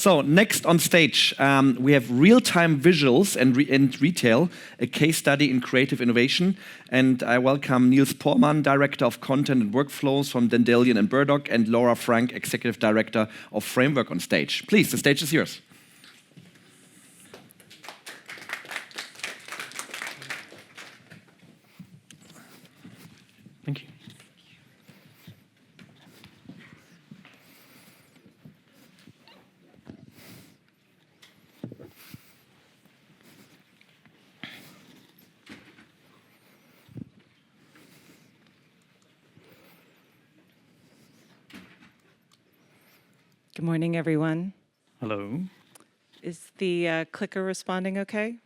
So next on stage, we have real-time visuals and retail, a case study in creative innovation. And I welcome Nils Pormman, Director of Content and Workflows from Dandelion and Burdock, and Laura Frank, Executive Director of Framework on stage. Please, the stage is yours. Thank you. Good morning, everyone. Hello. Is the clicker responding okay?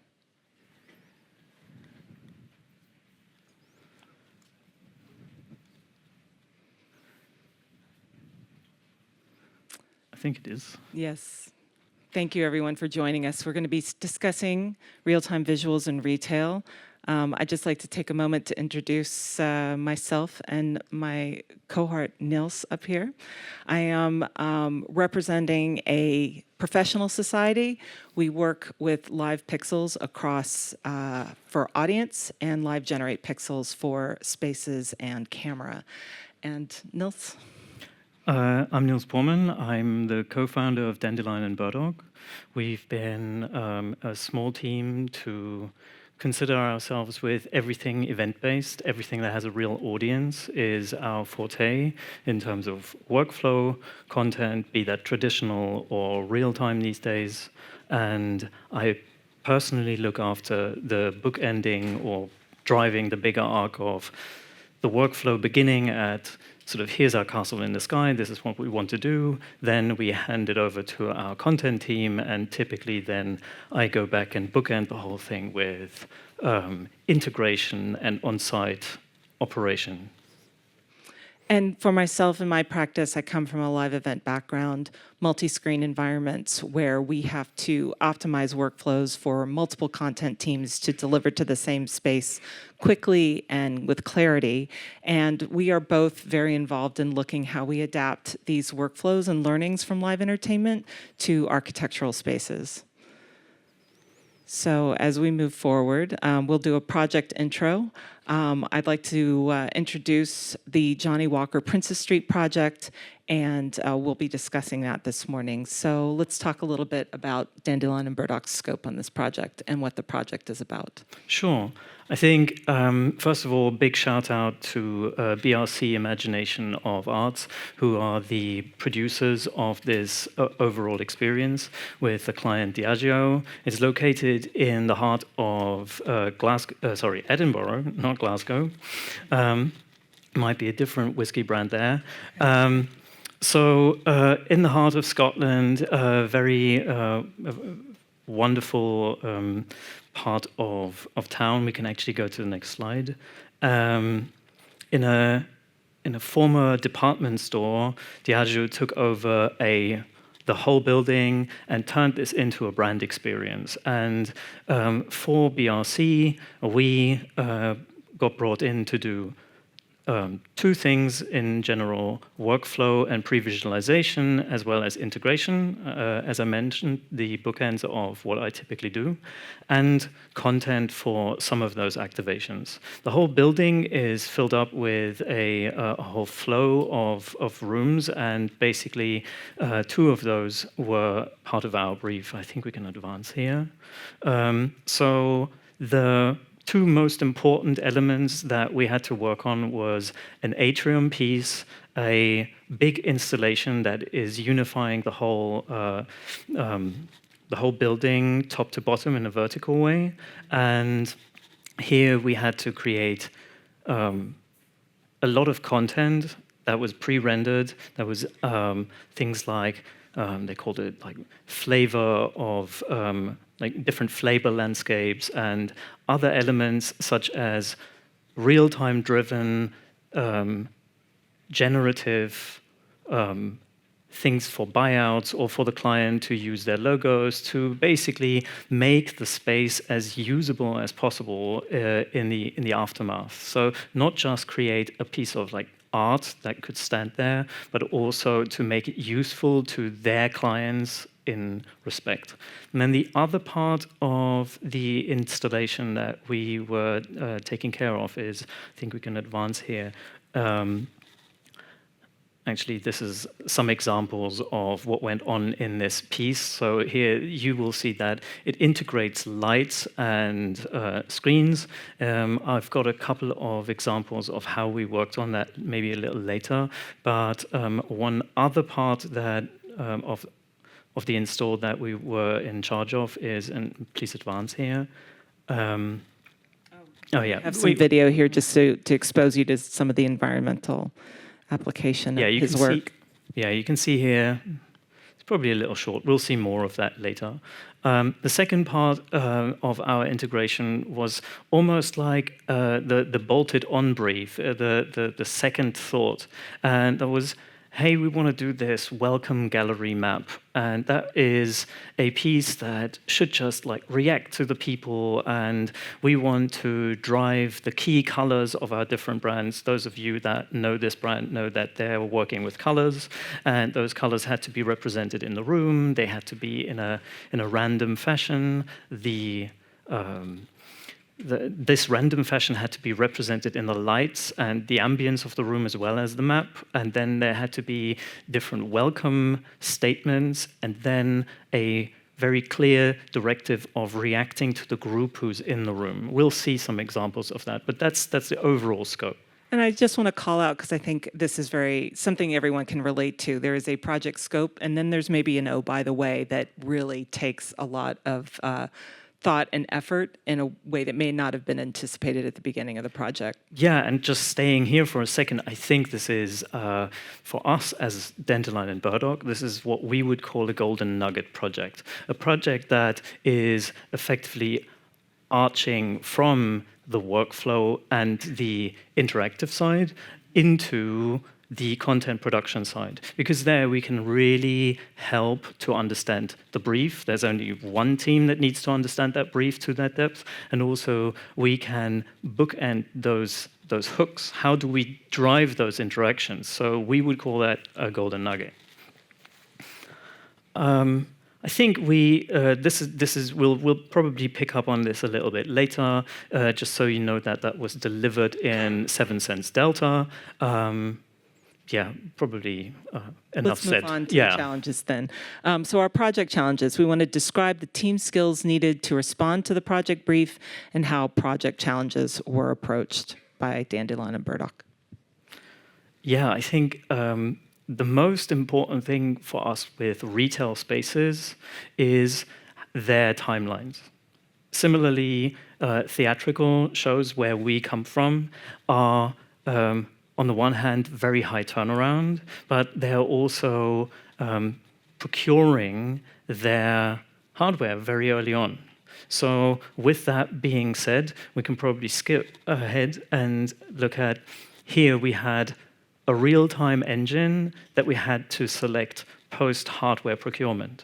I think it is. Yes. Thank you, everyone, for joining us. We're going to be discussing real-time visuals in retail. I'd just like to take a moment to introduce myself and my cohort, Nils, up here. I am representing a professional society. We work with live pixels across for audience and live generate pixels for spaces and camera. And Nils? I'm Nils Pormman. I'm the co-founder of Dandelion and Burdock. We've been a small team to consider ourselves with everything event-based. Everything that has a real audience is our forte in terms of workflow, content, be that traditional or real-time these days. And I personally look after the bookending or driving the bigger arc of the workflow, beginning at sort of, here's our castle in the sky, this is what we want to do. Then we hand it over to our content team, and typically then I go back and bookend the whole thing with integration and on-site operation. And for myself and my practice, I come from a live event background, multi-screen environments where we have to optimize workflows for multiple content teams to deliver to the same space quickly and with clarity. And we are both very involved in looking how we adapt these workflows and learnings from live entertainment to architectural spaces. So as we move forward, we'll do a project intro. I'd like to introduce the Johnnie Walker Princes Street project, and we'll be discussing that this morning. So let's talk a little bit about Dandelion and Burdock's scope on this project and what the project is about. Sure. I think, first of all, big shout out to BRC Imagination of Arts, who are the producers of this overall experience with the client Diageo. It's located in the heart of Edinburgh, not Glasgow. Might be a different whiskey brand there. So in the heart of Scotland, very wonderful part of town. We can actually go to the next slide. In a former department store, Diageo took over the whole building and turned this into a brand experience. And for BRC, we got brought in to do two things in general: workflow and pre-visualization, as well as integration, as I mentioned, the bookends of what I typically do, and content for some of those activations. The whole building is filled up with a whole flow of rooms, and basically two of those were part of our brief. I think we can advance here. So the two most important elements that we had to work on was an atrium piece, a big installation that is unifying the whole building top to bottom in a vertical way. And here we had to create a lot of content that was pre-rendered. There was things like, they called it like flavor of like different flavor landscapes and other elements such as real-time driven, generative things for buyouts or for the client to use their logos to basically make the space as usable as possible in the aftermath. So not just create a piece of like art that could stand there, but also to make it useful to their clients in respect. And then the other part of the installation that we were taking care of is, I think we can advance here. Actually, this is some examples of what went on in this piece. So here you will see that it integrates lights and screens. I've got a couple of examples of how we worked on that maybe a little later. But one other part that of the install that we were in charge of is, and please advance here. Oh yeah, I have some video here just to expose you to some of the environmental application of his work. You can see here, it's probably a little short. We'll see more of that later. The second part of our integration was almost like the bolted-on brief, the second thought. And that was, hey, we want to do this welcome gallery map. And that is a piece that should just like react to the people. And we want to drive the key colors of our different brands. Those of you that know this brand know that they're working with colors. And those colors had to be represented in the room. They had to be in a random fashion. This random fashion had to be represented in the lights and the ambience of the room as well as the map. And then there had to be different welcome statements and then a very clear directive of reacting to the group who's in the room. We'll see some examples of that, but that's the overall scope. And I just want to call out, because I think this is something everyone can relate to. There is a project scope, and then there's maybe an oh, by the way, that really takes a lot of thought and effort in a way that may not have been anticipated at the beginning of the project. Yeah, and just staying here for a second, I think this is, for us as Dandelion and Burdock, this is what we would call a golden nugget project. A project that is effectively arching from the workflow and the interactive side into the content production side, because there we can really help to understand the brief. There's only one team that needs to understand that brief to that depth, and also we can bookend those hooks. How do we drive those interactions? So we would call that a golden nugget. I think we'll probably pick up on this a little bit later, just so you know that was delivered in 7 cents delta. Yeah, probably enough said. Let's move on to the challenges then. So our project challenges, we want to describe the team skills needed to respond to the project brief and how project challenges were approached by Dandelion and Burdock. Yeah, I think the most important thing for us with retail spaces is their timelines. Similarly, theatrical shows where we come from are on the one hand, very high turnaround, but they're also procuring their hardware very early on. So with that being said, we can probably skip ahead and look at, here we had a real-time engine that we had to select post-hardware procurement.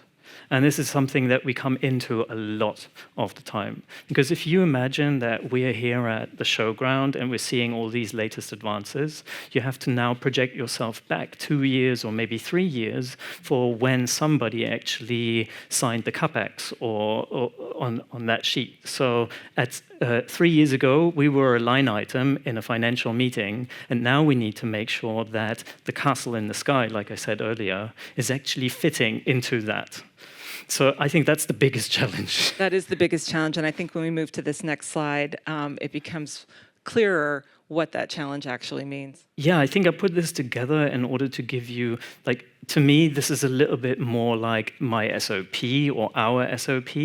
And this is something that we come into a lot of the time. Because if you imagine that we are here at the showground and we're seeing all these latest advances, you have to now project yourself back 2 years or maybe 3 years for when somebody actually signed the capex or on that sheet. So at 3 years ago, we were a line item in a financial meeting, and now we need to make sure that the castle in the sky, like I said earlier, is actually fitting into that. So I think that's the biggest challenge. That is the biggest challenge, and I think when we move to this next slide, it becomes clearer what that challenge actually means. Yeah, I think I put this together in order to give you, like, to me, this is a little bit more like my SOP or our SOP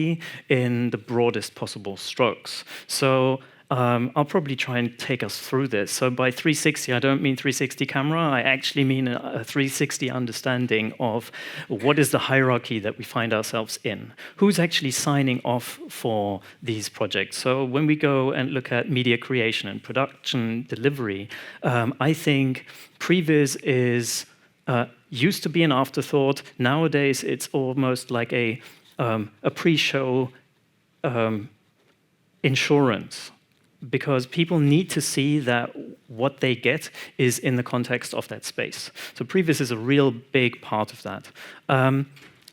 in the broadest possible strokes. So I'll probably try and take us through this. So by 360, I don't mean 360 camera. I actually mean a 360 understanding of what is the hierarchy that we find ourselves in. Who's actually signing off for these projects? So when we go and look at media creation and production delivery, I think previs is used to be an afterthought. Nowadays, it's almost like a pre-show insurance, because people need to see that what they get is in the context of that space. So previs is a real big part of that. And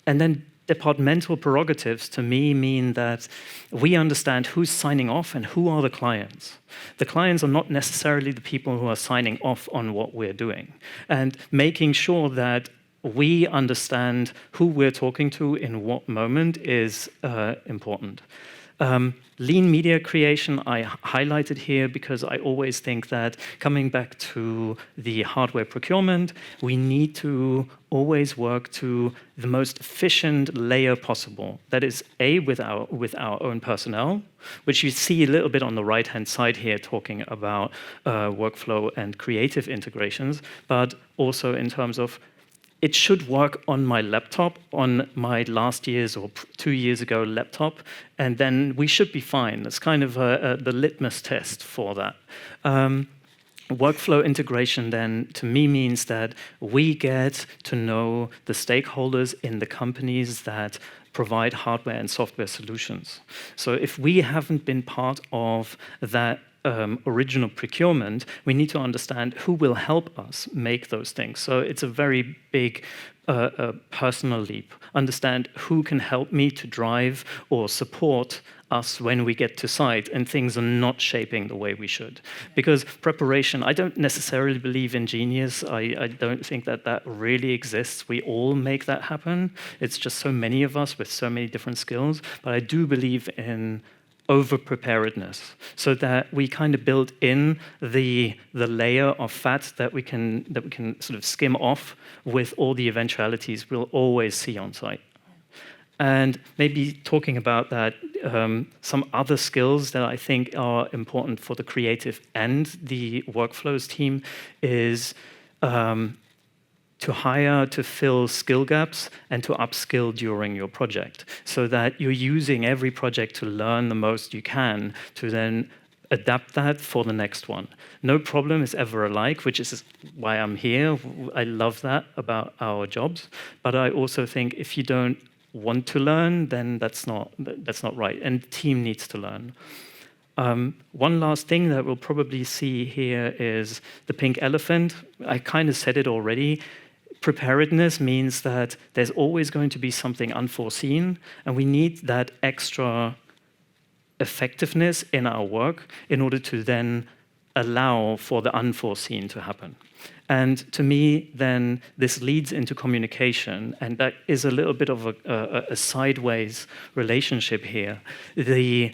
then departmental prerogatives to me mean that we understand who's signing off and who are the clients. The clients are not necessarily the people who are signing off on what we're doing. And making sure that we understand who we're talking to in what moment is important. Lean media creation I highlighted here because I always think that coming back to the hardware procurement, we need to always work to the most efficient layer possible. That is, with our own personnel, which you see a little bit on the right-hand side here talking about workflow and creative integrations, but also in terms of it should work on my laptop, on my last year's or 2 years ago laptop, and then we should be fine. That's kind of the litmus test for that. Workflow integration then, to me, means that we get to know the stakeholders in the companies that provide hardware and software solutions. So if we haven't been part of that original procurement, we need to understand who will help us make those things. So it's a very big personal leap. Understand who can help me to drive or support us when we get to site and things are not shaping the way we should. Because preparation, I don't necessarily believe in genius. I don't think that really exists. We all make that happen. It's just so many of us with so many different skills. But I do believe in over-preparedness, so that we kind of build in the layer of fat that we can sort of skim off with all the eventualities we'll always see on site. And maybe talking about that, some other skills that I think are important for the creative and the workflows team is to hire to fill skill gaps and to upskill during your project, so that you're using every project to learn the most you can to then adapt that for the next one. No problem is ever alike, which is why I'm here. I love that about our jobs. But I also think if you don't want to learn, then that's not right. And the team needs to learn. One last thing that we'll probably see here is the pink elephant. I kind of said it already. Preparedness means that there's always going to be something unforeseen, and we need that extra effectiveness in our work in order to then allow for the unforeseen to happen. And to me, then, this leads into communication, and that is a little bit of a sideways relationship here. The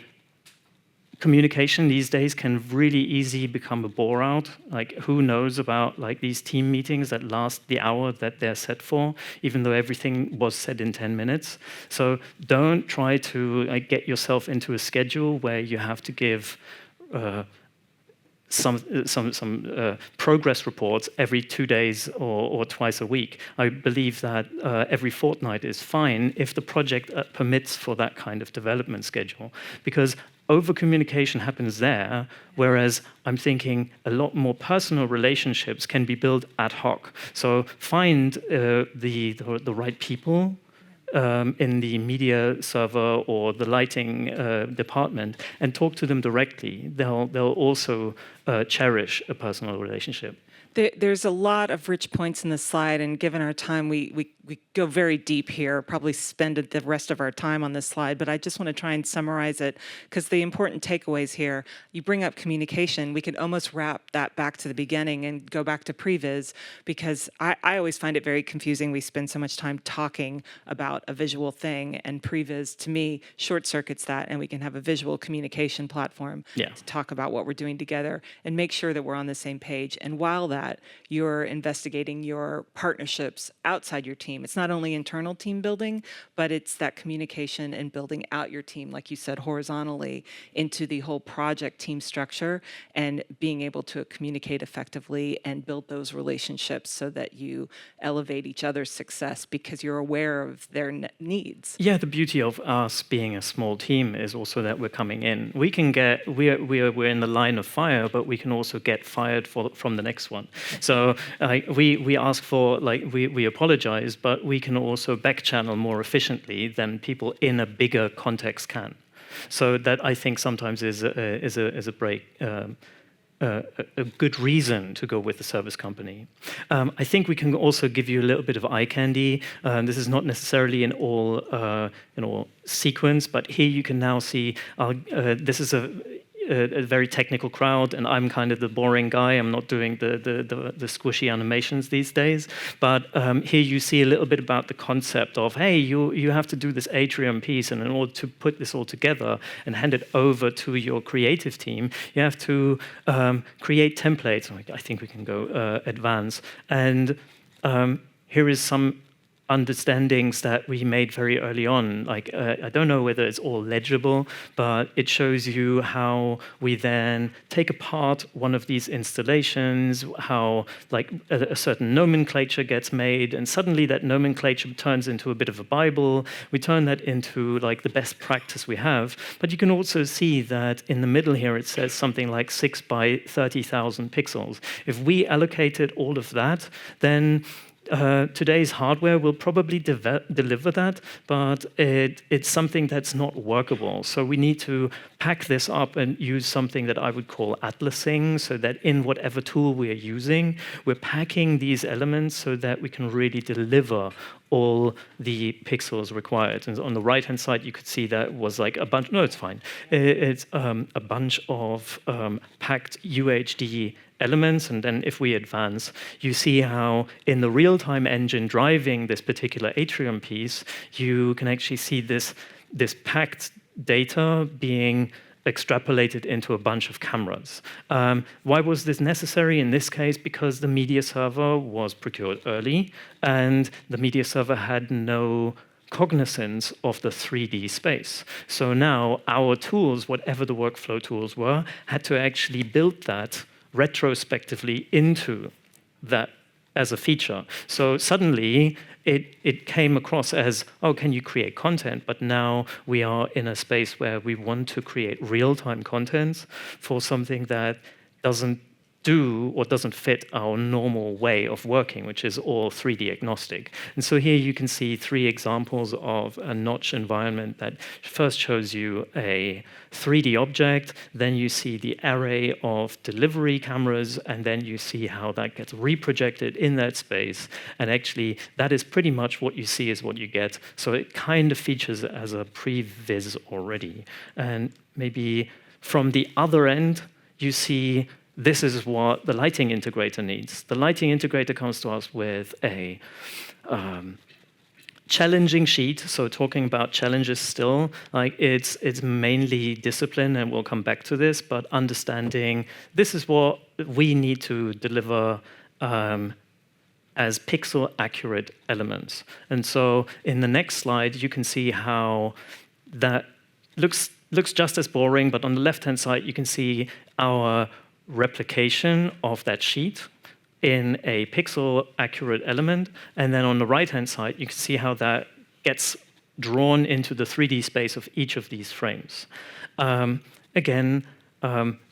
communication these days can really easily become a bore out. Like, who knows about like these team meetings that last the hour that they're set for, even though everything was said in 10 minutes. So don't try to get yourself into a schedule where you have to give some progress reports every 2 days or twice a week. I believe that every fortnight is fine if the project permits for that kind of development schedule, because over-communication happens there, whereas I'm thinking a lot more personal relationships can be built ad hoc. So find the right people in the media server or the lighting department and talk to them directly. They'll also cherish a personal relationship. There's a lot of rich points in the slide, and given our time, we go very deep here, probably spend the rest of our time on this slide, but I just want to try and summarize it, because the important takeaways here, you bring up communication, we can almost wrap that back to the beginning and go back to previs, because I always find it very confusing. We spend so much time talking about a visual thing, and previs, to me, short circuits that, and we can have a visual communication platform to talk about what we're doing together and make sure that we're on the same page. And while that, you're investigating your partnerships outside your team. It's not only internal team building, but it's that communication and building out your team, like you said, horizontally into the whole project team structure, and being able to communicate effectively and build those relationships so that you elevate each other's success because you're aware of their needs. Yeah, the beauty of us being a small team is also that we're coming in. We can we're in the line of fire, but we can also get fired from the next one. So we ask for, we apologize, but we can also back channel more efficiently than people in a bigger context can. So that, I think, sometimes is a break. a good reason to go with the service company. I think we can also give you a little bit of eye candy. This is not necessarily in all sequence, but here you can now see this is a very technical crowd, and I'm kind of the boring guy. I'm not doing the squishy animations these days. But here you see a little bit about the concept of, hey, you have to do this atrium piece, and in order to put this all together and hand it over to your creative team, you have to create templates. I think we can go advance. And here is some understandings that we made very early on. Like, I don't know whether it's all legible, but it shows you how we then take apart one of these installations, how like a certain nomenclature gets made, and suddenly that nomenclature turns into a bit of a Bible. We turn that into like the best practice we have. But you can also see that in the middle here, it says something like 6 by 30,000 pixels. If we allocated all of that, then today's hardware will probably deliver that, but it's something that's not workable. So we need to pack this up and use something that I would call atlasing, so that in whatever tool we're using, we're packing these elements so that we can really deliver all the pixels required. And on the right-hand side, you could see that was like a bunch. No, it's fine. It's a bunch of packed UHD elements, and then if we advance, you see how in the real-time engine driving this particular atrium piece, you can actually see this packed data being extrapolated into a bunch of cameras. Why was this necessary in this case? Because the media server was procured early, and the media server had no cognizance of the 3D space. So now our tools, whatever the workflow tools were, had to actually build that retrospectively into that as a feature. So suddenly it came across as, oh, can you create content? But now we are in a space where we want to create real-time content for something that doesn't do or doesn't fit our normal way of working, which is all 3D agnostic. And so here you can see 3 examples of a notch environment that first shows you a 3D object, then you see the array of delivery cameras, and then you see how that gets reprojected in that space. And actually, that is pretty much what you see is what you get. So it kind of features as a previs already. And maybe from the other end, you see this is what the lighting integrator needs. The lighting integrator comes to us with a challenging sheet. So talking about challenges still, like it's mainly discipline, and we'll come back to this, but understanding this is what we need to deliver as pixel accurate elements. And so in the next slide, you can see how that looks just as boring, but on the left-hand side, you can see our replication of that sheet in a pixel accurate element. And then on the right-hand side, you can see how that gets drawn into the 3D space of each of these frames. Again,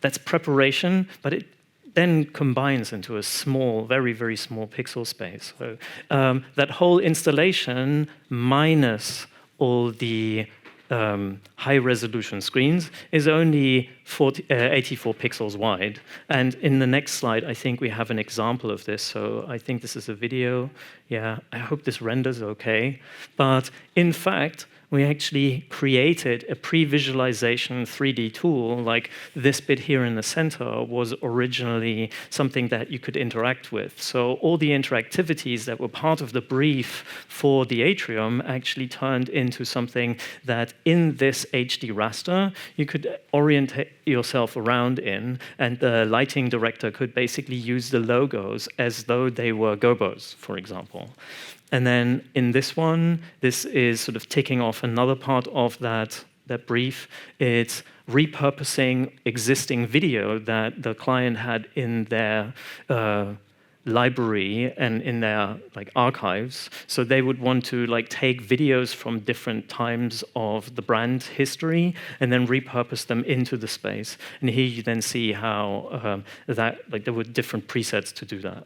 that's preparation, but it then combines into a small, very, very small pixel space. So that whole installation minus all the high-resolution screens is only 84 pixels wide. And in the next slide, I think we have an example of this. So I think this is a video. Yeah, I hope this renders okay. But in fact, we actually created a pre-visualization 3D tool. Like this bit here in the center was originally something that you could interact with. So all the interactivities that were part of the brief for the atrium actually turned into something that in this HD raster, you could orientate yourself around in, and the lighting director could basically use the logos as though they were gobos, for example. And then in this one, this is sort of ticking off another part of that brief. It's repurposing existing video that the client had in their library and in their like archives. So they would want to like take videos from different times of the brand history and then repurpose them into the space. And here you then see how that like there were different presets to do that.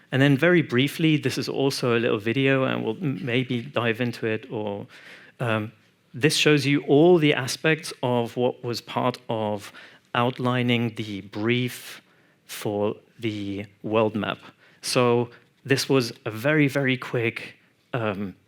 And then very briefly, this is also a little video, and we'll maybe dive into it. Or this shows you all the aspects of what was part of outlining the brief for the world map. So this was a very, very quick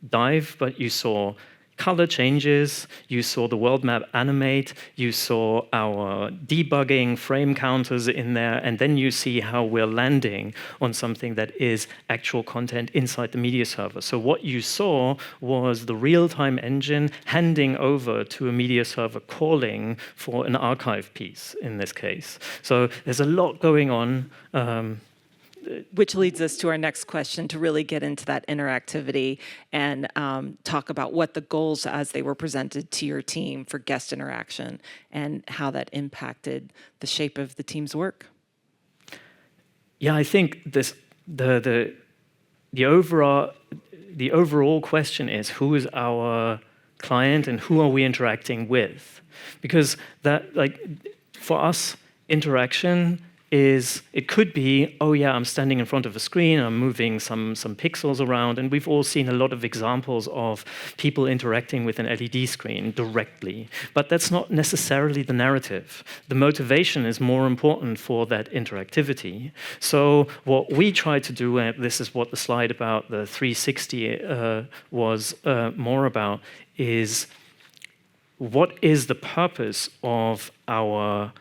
dive, but you saw color changes, you saw the world map animate, you saw our debugging frame counters in there, and then you see how we're landing on something that is actual content inside the media server. So what you saw was the real-time engine handing over to a media server calling for an archive piece in this case. So there's a lot going on. Which leads us to our next question, to really get into that interactivity and talk about what the goals as they were presented to your team for guest interaction and how that impacted the shape of the team's work. Yeah, I think the overall question is, who is our client and who are we interacting with? Because that, like, for us, interaction is, it could be, oh yeah, I'm standing in front of a screen, I'm moving some pixels around, and we've all seen a lot of examples of people interacting with an LED screen directly. But that's not necessarily the narrative. The motivation is more important for that interactivity. So what we try to do, and this is what the slide about the 360 was more about, is what is the purpose of our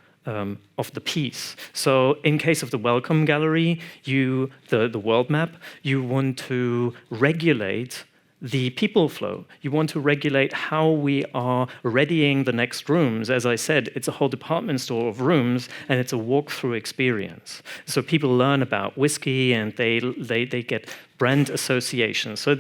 of the piece. So in case of the welcome gallery, the world map, you want to regulate the people flow. You want to regulate how we are readying the next rooms. As I said, it's a whole department store of rooms, and it's a walkthrough experience. So people learn about whiskey, and they get brand associations. So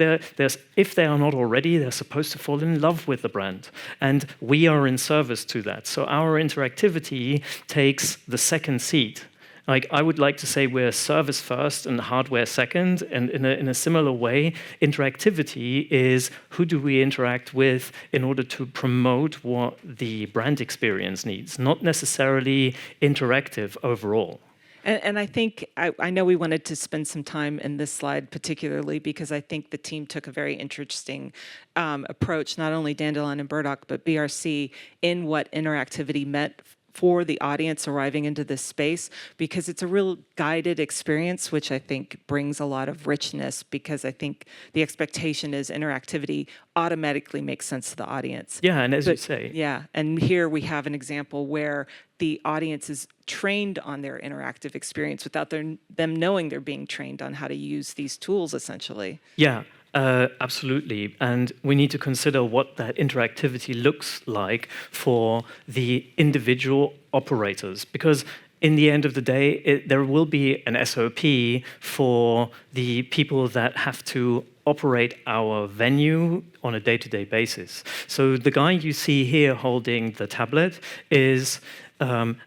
if they are not already, they're supposed to fall in love with the brand. And we are in service to that. So our interactivity takes the second seat. Like, I would like to say we're service first and hardware second, and in a similar way, interactivity is who do we interact with in order to promote what the brand experience needs, not necessarily interactive overall. And I think, I know we wanted to spend some time in this slide particularly because I think the team took a very interesting approach, not only Dandelion and Burdock, but BRC, in what interactivity meant for the audience arriving into this space, because it's a real guided experience, which I think brings a lot of richness, because I think the expectation is interactivity automatically makes sense to the audience. Yeah, and as you say. Yeah, and here we have an example where the audience is trained on their interactive experience without them knowing they're being trained on how to use these tools, essentially. Yeah. Absolutely, and we need to consider what that interactivity looks like for the individual operators, because in the end of the day, there will be an SOP for the people that have to operate our venue on a day-to-day basis. So the guy you see here holding the tablet is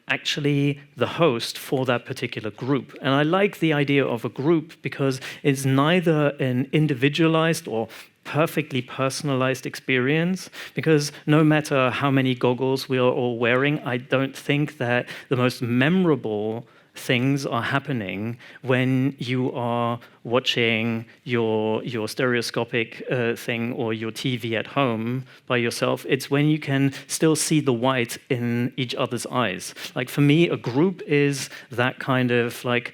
actually the host for that particular group. And I like the idea of a group because it's neither an individualized or perfectly personalized experience, because no matter how many goggles we are all wearing, I don't think that the most memorable things are happening when you are watching your stereoscopic thing or your TV at home by yourself. It's when you can still see the white in each other's eyes. Like, for me, a group is that kind of like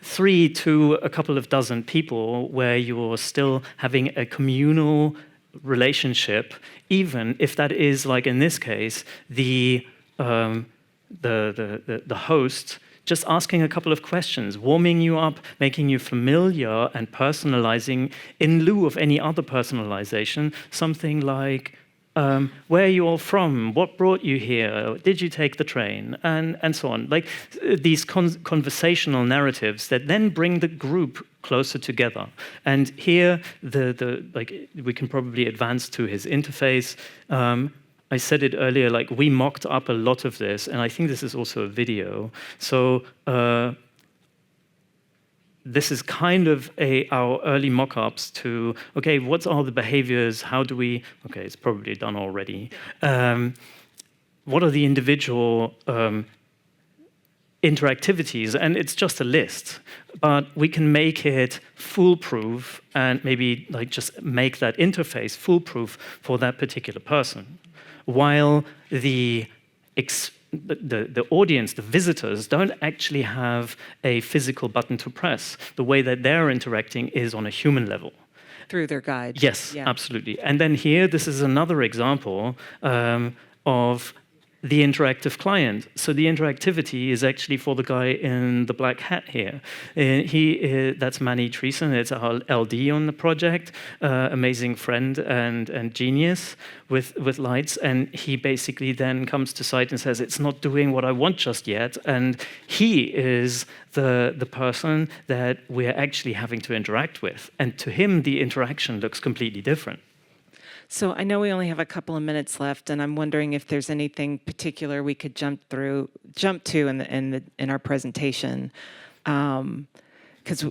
3 to a couple of dozen people where you're still having a communal relationship, even if that is, like in this case, the host just asking a couple of questions, warming you up, making you familiar, and personalizing in lieu of any other personalization, something like, where are you all from? What brought you here? Did you take the train? And so on. Like these conversational narratives that then bring the group closer together. And here, like, we can probably advance to his interface. I said it earlier, like, we mocked up a lot of this, and I think this is also a video. So this is kind of our early mock-ups to, okay, what are the behaviors? How do we, okay, it's probably done already. What are the individual interactivities? And it's just a list, but we can make it foolproof and maybe like just make that interface foolproof for that particular person. While the the audience, the visitors, don't actually have a physical button to press. The way that they're interacting is on a human level. Through their guide. Yes, Yeah. absolutely. And then here, this is another example of the interactive client. So the interactivity is actually for the guy in the black hat here. That's Manny Treason. It's our LD on the project, amazing friend and genius with lights. And he basically then comes to site and says, it's not doing what I want just yet. And he is the person that we're actually having to interact with. And to him, the interaction looks completely different. So I know we only have a couple of minutes left, and I'm wondering if there's anything particular we could jump to in our presentation. Because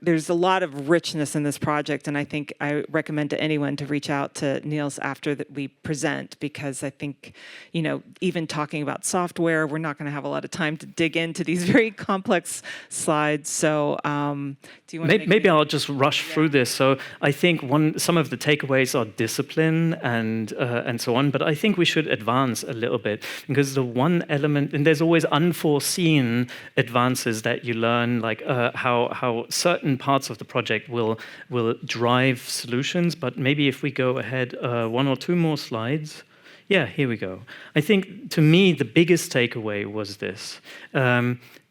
there's a lot of richness in this project, and I think I recommend to anyone to reach out to Nils after that we present, because I think, even talking about software, we're not going to have a lot of time to dig into these very complex slides. So, do you want to maybe I'll just rush through this. So I think some of the takeaways are discipline and so on, but I think we should advance a little bit, because the one element, and there's always unforeseen advances that you learn, like how certain parts of the project will drive solutions. But maybe if we go ahead one or two more slides. Yeah, here we go. I think, to me, the biggest takeaway was this.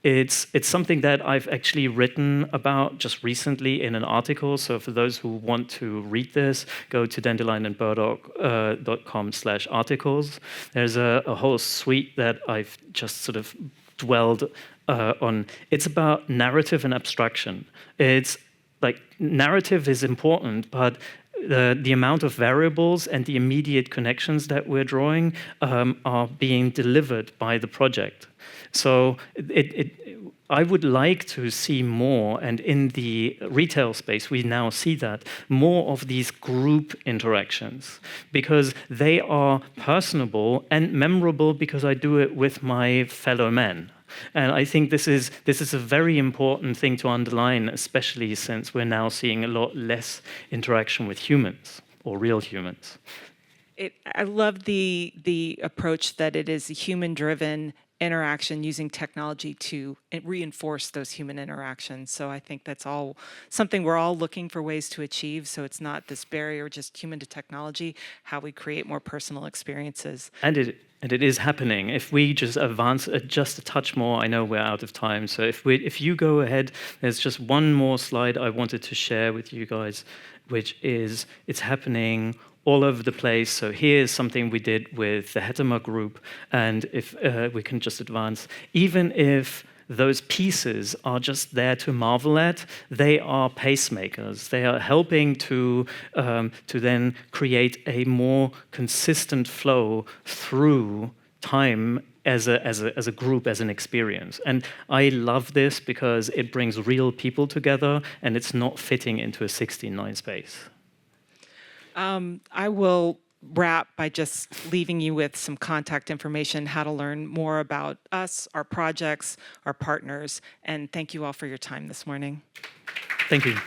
It's something that I've actually written about just recently in an article. So for those who want to read this, go to dandelionandburdock.com/articles. There's a whole suite that I've just sort of dwelled on. It's about narrative and abstraction. It's like, narrative is important, but the amount of variables and the immediate connections that we're drawing are being delivered by the project. So I would like to see more, and in the retail space, we now see that, more of these group interactions, because they are personable and memorable because I do it with my fellow men. And I think this is a very important thing to underline, especially since we're now seeing a lot less interaction with humans, or real humans. I love the approach that it is a human-driven interaction using technology to reinforce those human interactions. So I think that's all something we're all looking for ways to achieve. So it's not this barrier, just human to technology, how we create more personal experiences. And it is happening. If we just advance just a touch more, I know we're out of time. So if you go ahead, there's just one more slide I wanted to share with you guys, which is, it's happening all over the place. So here's something we did with the Hettemer group. And if we can just advance, even if those pieces are just there to marvel at, they are pacemakers. They are helping to then create a more consistent flow through time as a group, as an experience. And I love this because it brings real people together, and it's not fitting into a 16:9 space. I will wrap by just leaving you with some contact information, how to learn more about us, our projects, our partners, and thank you all for your time this morning. Thank you.